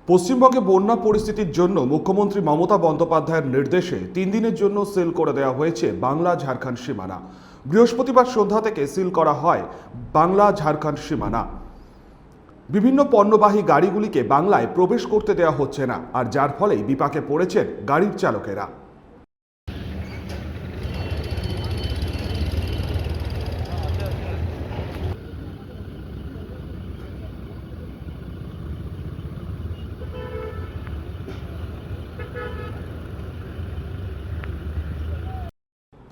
পশ্চিমবঙ্গে বন্যা পরিস্থিতির জন্য মুখ্যমন্ত্রী মমতা বন্দ্যোপাধ্যায়ের নির্দেশে 3 দিনের জন্য সিল করে দেওয়া হয়েছে বাংলা ঝাড়খণ্ড সীমানা। বৃহস্পতিবার সন্ধ্যা থেকে সিল করা হয় বাংলা ঝাড়খণ্ড সীমানা। বিভিন্ন পণ্যবাহী গাড়িগুলিকে বাংলায় প্রবেশ করতে দেওয়া হচ্ছে না, আর যার ফলেই বিপাকে পড়েছেন গাড়ির চালকেরা।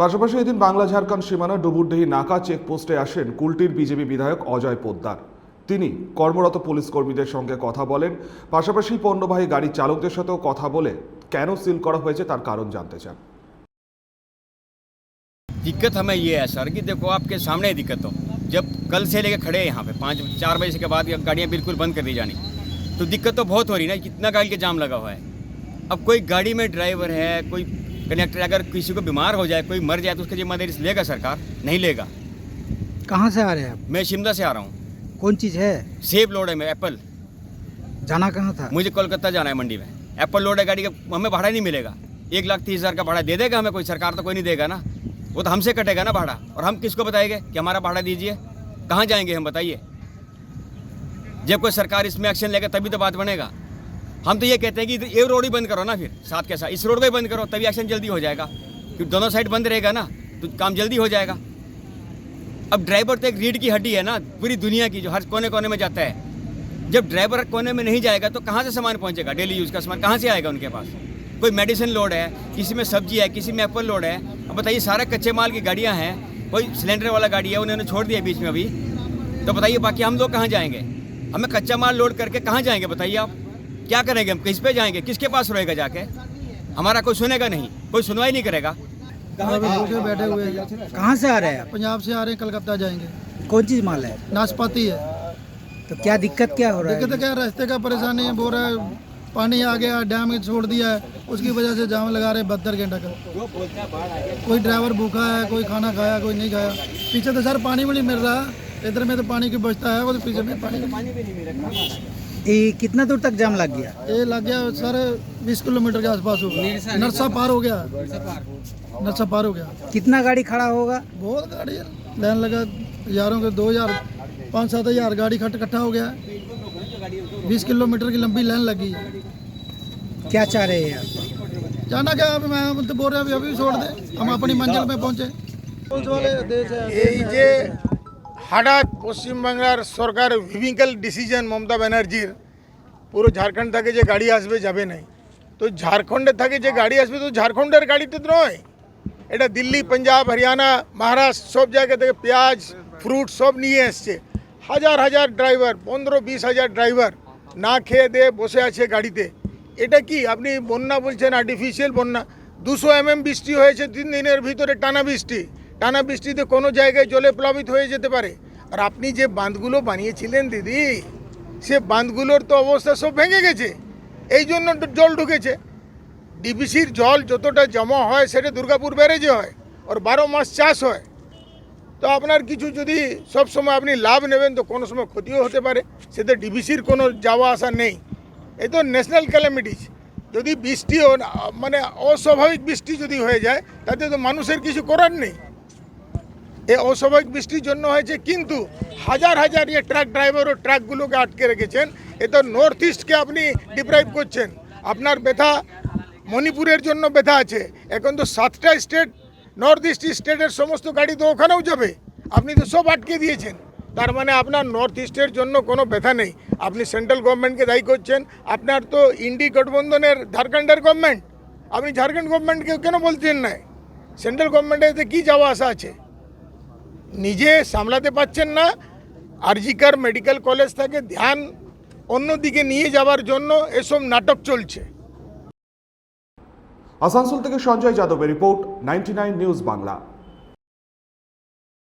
পাশাপাশি এদিন বাংলা ঝাড়খণ্ড সীমানা ডুবুরডিহি নাকা চেকপোস্টে আসেন কুলটির বিজেপি বিধায়ক অজয় পোদ্দার। তিনি কর্মরত পুলিশ কর্মীদের সঙ্গে কথা বলেন, পাশাপাশি পণ্যবাহী গাড়ি চালকদের সাথেও কথা বলে কেন সিল করা হয়েছে তার কারণ জানতে চান। दिक्कत हमें ये है सर कि देखो आपके सामने दिक्कत हो, जब कल से लेके खड़े हैं यहाँ पे 5-4 बजे के बाद गाड़ियाँ बिल्कुल बंद कर दी जानी, तो दिक्कत तो बहुत हो रही ना। कितना गाड़ी के जाम लगा हुआ है। अब कोई गाड़ी में ड्राइवर है, कोई कनेक्टर, अगर किसी को बीमार हो जाए, कोई मर जाए तो उसकी जिम्मेदारी लेगा सरकार? नहीं लेगा। कहाँ से आ रहे हैं आप? मैं शिमला से आ रहा हूँ। कौन चीज़ है? सेब लोड है मेरा, एप्पल। जाना कहाँ था? मुझे कोलकाता जाना है मंडी में। एप्पल लोड है गाड़ी का, हमें भाड़ा नहीं मिलेगा। 1,30,000 का भाड़ा दे देगा हमें कोई? सरकार तो कोई नहीं देगा ना, वो तो हमसे कटेगा ना भाड़ा। और हम किसको बताएंगे कि हमारा भाड़ा दीजिए? कहाँ जाएंगे हम, बताइए? जब कोई सरकार इसमें एक्शन लेगा तभी तो बात बनेगा। हम तो ये कहते हैं कि ये रोड ही बंद करो ना, फिर साथ के साथ इस रोड को ही बंद करो, तभी एक्शन जल्दी हो जाएगा। क्योंकि दोनों साइड बंद रहेगा ना तो काम जल्दी हो जाएगा। अब ड्राइवर तो एक रीढ़ की हड्डी है ना पूरी दुनिया की, जो हर कोने कोने में जाता है। जब ड्राइवर कोने में नहीं जाएगा तो कहाँ से सामान पहुँचेगा? डेली यूज़ का सामान कहाँ से आएगा उनके पास? कोई मेडिसिन लोड है, किसी में सब्जी है, किसी में एप्पल लोड है। अब बताइए, सारे कच्चे माल की गाड़ियाँ हैं, कोई सिलेंडर वाला गाड़ी है उन्होंने छोड़ दिया बीच में अभी, तो बताइए बाकी हम लोग कहाँ जाएंगे? हमें कच्चा माल लोड करके कहाँ जाएंगे बताइए आप? क्या करेंगे हम? किस पे जाएंगे? किसके पास रहेगा जाके? हमारा कोई सुनेगा नहीं, कोई सुनवाई नहीं करेगा। भूखे बैठे हुए हैं। कहाँ से आ रहे हैं आप? पंजाब से आ रहे हैं, कलकत्ता जाएंगे। कौन चीज़ माल है? नाशपाती है। तो क्या दिक्कत क्या हो रहा है? दिक्कत क्या, रास्ते का परेशानी है, बोल रहा है पानी आ गया, डैम में छोड़ दिया है, उसकी वजह से जाम लगा रहे 72 घंटा का। कोई ड्राइवर भूखा है, कोई खाना खाया, कोई नहीं खाया। पीछे तो सर पानी भी नहीं मिल रहा, इधर में तो पानी की बचता है, वो तो पीछे में पानी भी नहीं मिल रहा। ये कितना दूर तक जाम लग गया? ये लग गया सर 20 किलोमीटर के आसपास होगा। नरसा पार हो गया, नरसा पार हो गया। कितना गाड़ी खड़ा होगा? बहुत गाड़ी है, लाइन लगा हज़ारों के 2,000 5-7 हज़ार गाड़ी इकट्ठा हो गया। 20 किलोमीटर की लंबी लाइन लगी है। क्या चाह रहे हैं आप? जाना क्या, अभी मैं तो बोल रहा अभी छोड़ दे, हम अपनी मंजिल में पहुंचे। এই যে হঠাৎ পশ্চিমবাংলার সরকার ভিভিক্যাল ডিসিশন মমতা ব্যানার্জির, পুরো ঝাড়খণ্ড থেকে যে গাড়ি আসবে যাবে নাই, তো ঝাড়খণ্ডে থেকে যে গাড়ি আসবে তো ঝাড়খণ্ডের গাড়িতে তো নয়, এটা দিল্লি, পাঞ্জাব, হরিয়ানা, মহারাষ্ট্র সব জায়গা থেকে পেঁয়াজ, ফ্রুট সব নিয়ে এসছে। হাজার হাজার ড্রাইভার, 15-20 হাজার ড্রাইভার না খেয়ে দিয়ে বসে আছে গাড়িতে। এটা কি আপনি বন্যা বলছেন? আর্টিফিশিয়াল বন্যা। 200 mm বৃষ্টি হয়েছে 3 দিনের ভিতরে, টানা বৃষ্টি। টানা বৃষ্টিতে কোনো জায়গায় জলে প্লাবিত হয়ে যেতে পারে। আর আপনি যে বাঁধগুলো বানিয়েছিলেন দিদি, সে বাঁধগুলোর তো অবস্থা সব ভেঙে গেছে, এই জন্য জল ঢুকেছে। ডিবিসির জল যতটা জমা হয় সেটা দুর্গাপুর ব্যারেজে হয়, আর 12 মাস চাষ হয়। তো আপনার কিছু যদি সব সময় আপনি লাভ নেবেন তো কোনো সময় ক্ষতিও হতে পারে, সেটা ডিবিসির কোনো যাওয়া আসা নেই। এই তো ন্যাশনাল ক্যালামিটিস। যদি বৃষ্টি মানে অস্বাভাবিক বৃষ্টি যদি হয়ে যায় তাতে তো মানুষের কিছু করার নেই। এই অস্বাভাবিক বৃষ্টির জন্য হয়েছে, কিন্তু হাজার হাজার ট্রাক ড্রাইভার ও ট্রাকগুলোকে আটকে রেখেছেন। এ তো নর্থ ইস্টকে আপনি ডিপ্রাইভ করছেন। আপনার ব্যথা মণিপুরের জন্য ব্যথা আছে, এখন তো 7টা স্টেট, নর্থ ইস্ট স্টেটের সমস্ত গাড়ি তো ওখানেও যাবে, আপনি তো সব আটকে দিয়েছেন। তার মানে আপনার নর্থ ইস্টের জন্য কোনো ব্যথা নেই। আপনি সেন্ট্রাল গভর্নমেন্টকে দায়ী করছেন। আপনার তো ইন্ডি গঠবন্ধনের ঝাড়খণ্ডের গভর্নমেন্ট, আপনি ঝাড়খণ্ড গভর্নমেন্টকে কেন বলছেন না? সেন্ট্রাল গভর্নমেন্টের এতে কী যাওয়া আসা আছে? নিজে সামলাতে পারছেন না, আরজিকর মেডিকেল কলেজ থেকে ধ্যান অন্যদিকে নিয়ে যাওয়ার জন্য এসব নাটক চলছে। আসানসোল থেকে সঞ্জয় যাদবের রিপোর্ট, 99 নিউজ বাংলা।